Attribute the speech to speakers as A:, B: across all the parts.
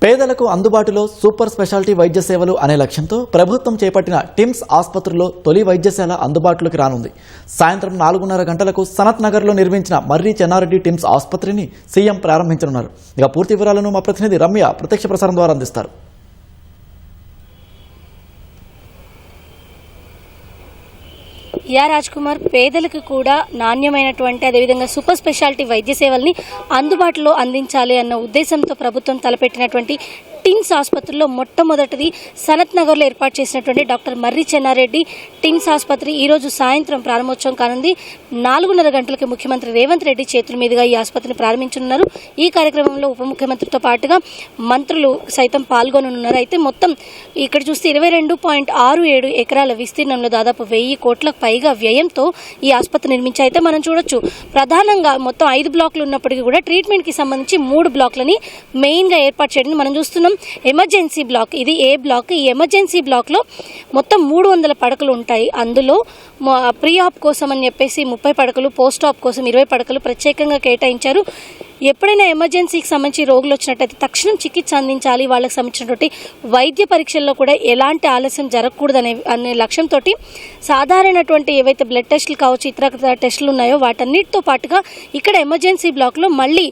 A: పేదలకు అందుబాటులో super speciality వైద్య సేవలు అనే లక్ష్యంతో ప్రభుత్వం చేపట్టిన టిమ్స్ ఆసుపత్రిలో తొలి వైద్యశాల అందుబాటులోకి రానుంది. సాయంత్రం 4:30 గంటలకు సనత్ నగర్లో నిర్మించిన మర్రి చెన్నారెడ్డి టిమ్స్ ఆసుపత్రిని సీఎం ప్రారంభించనున్నారు. ఇక పూర్తి వివరాలను మా ప్రతినిధి రమ్య ప్రత్యక్ష ప్రసారం ద్వారా అందిస్తారు.
B: రాజ్ కుమార్, పేదలకు కూడా నాణ్యమైనటువంటి అదేవిధంగా సూపర్ స్పెషాలిటీ వైద్య సేవల్ని అందుబాటులో అందించాలి అన్న ఉద్దేశంతో ప్రభుత్వం తలపెట్టినటువంటి టిమ్స్ ఆసుపత్రిలో మొట్టమొదటిది సనత్ నగర్లో ఏర్పాటు చేసినటువంటి డాక్టర్ మర్రి చెన్నారెడ్డి టిమ్స్ ఆసుపత్రి ఈరోజు సాయంత్రం ప్రారంభోత్సవం కానుంది. 4:30 గంటలకి ముఖ్యమంత్రి రేవంత్ రెడ్డి చేతుల మీదుగా ఈ ఆసుపత్రిని ప్రారంభించనున్నారు. ఈ కార్యక్రమంలో ఉప ముఖ్యమంత్రితో పాటుగా మంత్రులు సైతం పాల్గొననున్నారు. అయితే మొత్తం ఇక్కడ చూస్తే 22.67 ఎకరాల విస్తీర్ణంలో దాదాపు 1000 కోట్లకు పైగా వ్యయంతో ఈ ఆసుపత్రి నిర్మించి అయితే మనం చూడొచ్చు. ప్రధానంగా మొత్తం 5 బ్లాక్లు ఉన్నప్పటికీ కూడా ట్రీట్మెంట్కి సంబంధించి 3 బ్లాక్లని మెయిన్గా ఏర్పాటు చేయడం మనం చూస్తున్నాం. ఎమర్జెన్సీ బ్లాక్, ఇది ఏ బ్లాక్. ఈ ఎమర్జెన్సీ బ్లాక్లో మొత్తం 300 పడకలు ఉంటాయి. అందులో ప్రీ ఆప్ కోసం అని చెప్పేసి 30 పడకలు, పోస్ట్ ఆప్ కోసం 20 పడకలు ప్రత్యేకంగా కేటాయించారు. ఎప్పుడైనా ఎమర్జెన్సీకి సంబంధించి రోగులు వచ్చినట్టయితే తక్షణం చికిత్స అందించాలి, వాళ్ళకి సంబంధించినటువంటి వైద్య పరీక్షల్లో కూడా ఎలాంటి ఆలస్యం జరగకూడదు అనే లక్ష్యంతో సాధారణటువంటి ఏవైతే బ్లడ్ టెస్టులు కావచ్చు, ఇతర టెస్టులు ఉన్నాయో వాటన్నిటితో పాటుగా ఇక్కడ ఎమర్జెన్సీ బ్లాక్లో మళ్ళీ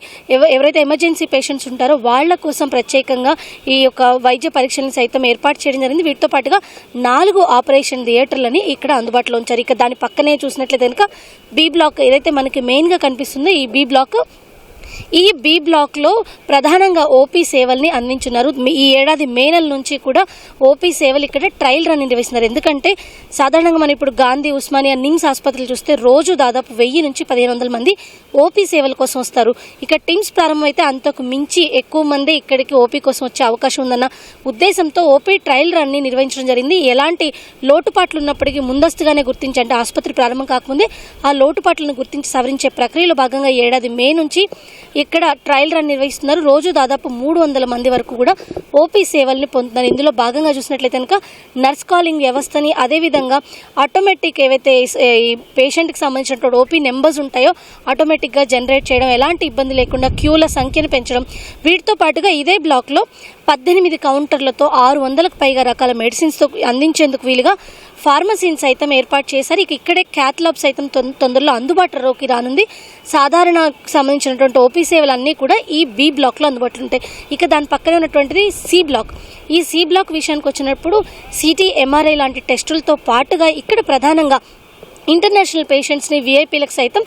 B: ఎవరైతే ఎమర్జెన్సీ పేషెంట్స్ ఉంటారో వాళ్ళ కోసం ప్రత్యేకంగా ఈ యొక్క వైద్య పరీక్షలను సైతం ఏర్పాటు చేయడం జరిగింది. వీటితో పాటుగా 4 ఆపరేషన్ థియేటర్లని ఇక్కడ అందుబాటులో ఉంచారు. ఇక దాని పక్కనే చూసినట్లయితే కనుక బి బ్లాక్ ఏదైతే మనకి మెయిన్గా కనిపిస్తుందో ఈ బి బ్లాక్లో ప్రధానంగా ఓపీ సేవల్ని అందించున్నారు. ఈ ఏడాది మే నెల నుంచి కూడా ఓపీ సేవలు ఇక్కడ ట్రయల్ రన్ నిర్వహిస్తున్నారు. ఎందుకంటే సాధారణంగా మనం ఇప్పుడు గాంధీ, ఉస్మానియా, నిమ్స్ ఆసుపత్రులు చూస్తే రోజు దాదాపు 1000 నుంచి 1500 మంది ఓపీ సేవల కోసం వస్తారు. ఇక టిమ్స్ ప్రారంభమైతే అంతకు మించి ఎక్కువ మంది ఇక్కడికి ఓపీ కోసం వచ్చే అవకాశం ఉందన్న ఉద్దేశంతో ఓపీ ట్రయల్ రన్ని నిర్వహించడం జరిగింది. ఎలాంటి లోటుపాట్లు ఉన్నప్పటికీ ముందస్తుగానే గుర్తించి, అంటే ఆసుపత్రి ప్రారంభం కాకముందే ఆ లోటుపాట్లను గుర్తించి సవరించే ప్రక్రియలో భాగంగా ఏడాది మే నుంచి ఇక్కడ ట్రయల్ రన్ నిర్వహిస్తున్నారు. రోజు దాదాపు 300 మంది వరకు కూడా ఓపీ సేవల్ని పొందుతున్నారు. ఇందులో భాగంగా చూసినట్లయితే కనుక నర్స్ కాలింగ్ వ్యవస్థని, అదేవిధంగా ఆటోమేటిక్ ఏవైతే ఈ పేషెంట్కి సంబంధించినటువంటి ఓపీ నెంబర్స్ ఉంటాయో ఆటోమేటిక్గా జనరేట్ చేయడం, ఎలాంటి ఇబ్బంది లేకుండా క్యూల సంఖ్యను పెంచడం, వీటితో పాటుగా ఇదే బ్లాక్లో 18 కౌంటర్లతో 600కు పైగా రకాల మెడిసిన్స్తో అందించేందుకు వీలుగా ఫార్మసీని సైతం ఏర్పాటు చేశారు. ఇక్కడే క్యాత్ ల్యాబ్ సైతం తొందరలో అందుబాటులోకి రానుంది. సాధారణ సంబంధించినటువంటి ఓపీ సేవలన్నీ కూడా ఈ బి బ్లాక్లో అందుబాటులో ఉంటాయి. ఇక దాని పక్కనే ఉన్నటువంటిది సి బ్లాక్. ఈ సి బ్లాక్ విషయానికి వచ్చినప్పుడు సిటీ, ఎంఆర్ఐ లాంటి టెస్టులతో పాటుగా ఇక్కడ ప్రధానంగా ఇంటర్నేషనల్ పేషెంట్స్ని, విఐపీలకు సైతం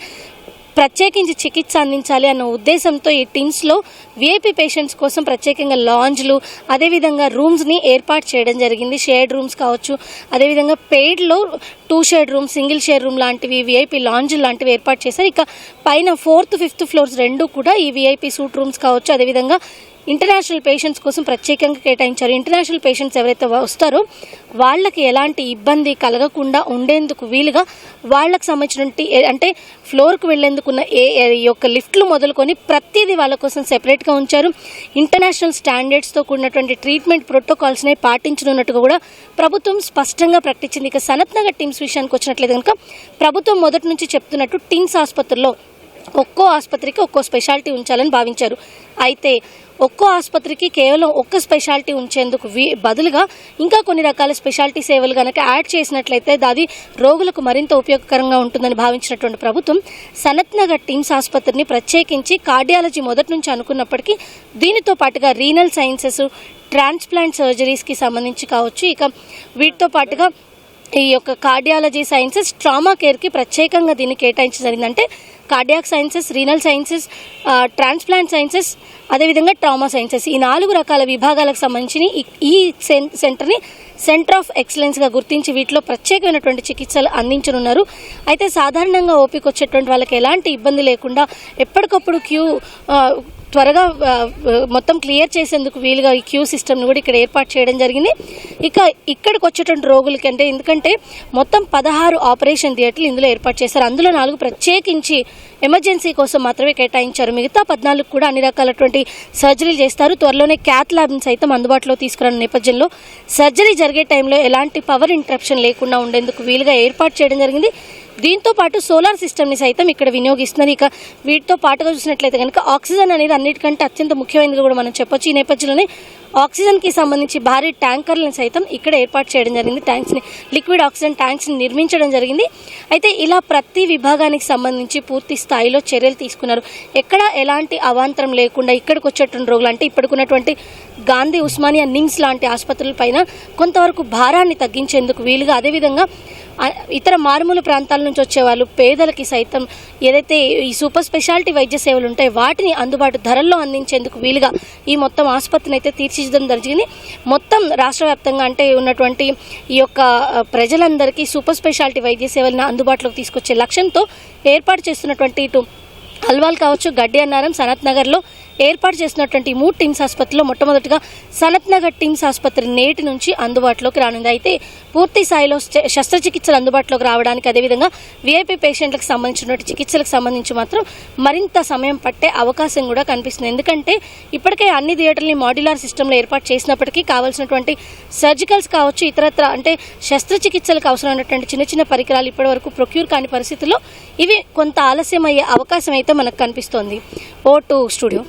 B: ప్రత్యేకించి చికిత్స అందించాలి అన్న ఉద్దేశంతో ఈ టిమ్స్లో విఐపీ పేషెంట్స్ కోసం ప్రత్యేకంగా లాంజ్లు, అదేవిధంగా రూమ్స్ని ఏర్పాటు చేయడం జరిగింది. షేర్డ్ రూమ్స్ కావచ్చు, అదేవిధంగా పెయిడ్లో 2 shared room, single share room లాంటివి, విఐపీ లాంజ్ లాంటివి ఏర్పాటు చేశారు. ఇక పైన 4th, 5th ఫ్లోర్స్ 2 కూడా ఈ విఐపీ సూట్ రూమ్స్ కావచ్చు, అదేవిధంగా ఇంటర్నేషనల్ పేషెంట్స్ కోసం ప్రత్యేకంగా కేటాయించారు. ఇంటర్నేషనల్ పేషెంట్స్ ఎవరైతే వస్తారో వాళ్ళకి ఎలాంటి ఇబ్బంది కలగకుండా ఉండేందుకు వీలుగా వాళ్ళకి సంబంధించినటువంటి, అంటే ఫ్లోర్కు వెళ్లేందుకున్న ఈ యొక్క లిఫ్ట్లు మొదలుకొని ప్రతిదీ వాళ్ళ కోసం సెపరేట్గా ఉంచారు. ఇంటర్నేషనల్ స్టాండర్డ్స్తో కూడినటువంటి ట్రీట్మెంట్ ప్రోటోకాల్స్ని పాటించనున్నట్టుగా కూడా ప్రభుత్వం స్పష్టంగా ప్రకటించింది. ఇక సనత్ నగర్ టిమ్స్ విషయానికి వచ్చినట్లయితే కనుక ప్రభుత్వం మొదటి నుంచి చెప్తున్నట్టు టిమ్స్ ఆసుపత్రిలో ఒక్కో ఆసుపత్రికి ఒక్కో స్పెషాలిటీ ఉంచాలని భావించారు. అయితే ఒక్కో ఆసుపత్రికి కేవలం ఒక్క స్పెషాలిటీ ఉంచేందుకు బదులుగా ఇంకా కొన్ని రకాల స్పెషాలిటీ సేవలు కనుక యాడ్ చేసినట్లయితే అది రోగులకు మరింత ఉపయోగకరంగా ఉంటుందని భావించినటువంటి ప్రభుత్వం సనత్ నగర్ టిమ్స్ ఆసుపత్రిని ప్రత్యేకించి కార్డియాలజీ మొదటి నుంచి అనుకున్నప్పటికీ దీనితో పాటుగా రీనల్ సైన్సెస్, ట్రాన్స్ప్లాంట్ సర్జరీస్కి సంబంధించి కావచ్చు, ఇక వీటితో పాటుగా ఈ యొక్క కార్డియాలజీ సైన్సెస్, ట్రామా కేర్కి ప్రత్యేకంగా దీన్ని కేటాయించడం జరిగిందంటే cardiac sciences, renal sciences, transplant sciences, అదేవిధంగా ట్రామా సైన్సెస్, ఈ 4 రకాల విభాగాలకు సంబంధించి ఈ సెంటర్ని సెంటర్ ఆఫ్ ఎక్సలెన్స్గా గుర్తించి వీటిలో ప్రత్యేకమైనటువంటి చికిత్సలు అందించనున్నారు. అయితే సాధారణంగా ఓపీకి వచ్చేటువంటి వాళ్ళకి ఎలాంటి ఇబ్బంది లేకుండా ఎప్పటికప్పుడు త్వరగా మొత్తం క్లియర్ చేసేందుకు వీలుగా ఈ క్యూ సిస్టమ్ని కూడా ఇక్కడ ఏర్పాటు చేయడం జరిగింది. ఇక ఇక్కడికి వచ్చేటువంటి రోగులకి ఎందుకంటే మొత్తం 16 ఆపరేషన్ థియేటర్లు ఇందులో ఏర్పాటు చేశారు. అందులో 4 ప్రత్యేకించి ఎమర్జెన్సీ కోసం మాత్రమే కేటాయించారు. మిగతా 14 కూడా అన్ని రకాలటువంటి సర్జరీలు చేస్తారు. త్వరలోనే క్యాత్ ల్యాబ్ని సైతం అందుబాటులో తీసుకురాన్న నేపథ్యంలో సర్జరీ జరిగే టైంలో ఎలాంటి పవర్ ఇంటరప్షన్ లేకుండా ఉండేందుకు వీలుగా ఏర్పాటు చేయడం జరిగింది. దీంతో పాటు సోలార్ సిస్టమ్ని సైతం ఇక్కడ వినియోగిస్తున్నారు. ఇక వీటితో పాటుగా చూసినట్లయితే కనుక ఆక్సిజన్ అనేది అన్నిటికంటే అత్యంత ముఖ్యమైనది కూడా మనం చెప్పొచ్చు. ఈ నేపథ్యంలోనే ఆక్సిజన్కి సంబంధించి భారీ ట్యాంకర్లను సైతం ఇక్కడ ఏర్పాటు చేయడం జరిగింది. ట్యాంక్స్ని, లిక్విడ్ ఆక్సిజన్ ట్యాంక్స్ని నిర్మించడం జరిగింది. అయితే ఇలా ప్రతి విభాగానికి సంబంధించి పూర్తి స్థాయిలో చర్యలు తీసుకున్నారు. ఎక్కడ ఎలాంటి అవాంతరం లేకుండా ఇక్కడికి వచ్చేటువంటి రోగులు అంటే ఇప్పటికున్నటువంటి గాంధీ, ఉస్మానియా, నిమ్స్ లాంటి ఆసుపత్రులపైన కొంతవరకు భారాన్ని తగ్గించేందుకు వీలుగా, అదేవిధంగా ఇతర మారుమూల ప్రాంతాల నుంచి వచ్చే వాళ్ళు, పేదలకి సైతం ఏదైతే ఈ సూపర్ స్పెషాలిటీ వైద్య సేవలు ఉంటాయో వాటిని అందుబాటు ధరల్లో అందించేందుకు వీలుగా ఈ మొత్తం ఆసుపత్రిని అయితే తీర్చిదిద్దడం జరిగింది. మొత్తం రాష్ట్ర వ్యాప్తంగా అంటే ఉన్నటువంటి ఈ యొక్క ప్రజలందరికీ సూపర్ స్పెషాలిటీ వైద్య సేవలను అందుబాటులోకి తీసుకొచ్చే లక్ష్యంతో ఏర్పాటు చేస్తున్నటువంటి ఇటు అల్వాల్ కావచ్చు, గడ్డి అన్నారం, సనత్ నగర్లో ఏర్పాటు చేసినటువంటి 3 టిమ్స్ ఆసుపత్రిలో మొట్టమొదటిగా సనత్ నగర్ టిమ్స్ ఆసుపత్రి నేటి నుంచి అందుబాటులోకి రానుంది. అయితే పూర్తి స్థాయిలో శస్త్రచికిత్సలు అందుబాటులోకి రావడానికి, అదేవిధంగా వీఐపీ పేషెంట్లకు సంబంధించినటువంటి చికిత్సలకు సంబంధించి మాత్రం మరింత సమయం పట్టే అవకాశం కూడా కనిపిస్తుంది. ఎందుకంటే ఇప్పటికే అన్ని థియేటర్లని మాడ్యులర్ సిస్టంలో ఏర్పాటు చేసినప్పటికీ కావాల్సినటువంటి సర్జికల్స్ కావచ్చు, ఇతరత్ర అంటే శస్త్రచికిత్సలకు అవసరమైనటువంటి చిన్న చిన్న పరికరాలు ఇప్పటి వరకు ప్రొక్యూర్ కాని పరిస్థితుల్లో ఇవి కొంత ఆలస్యం అయ్యే అవకాశం అయితే మనకు కనిపిస్తోంది. ఓ2 స్టూడియో.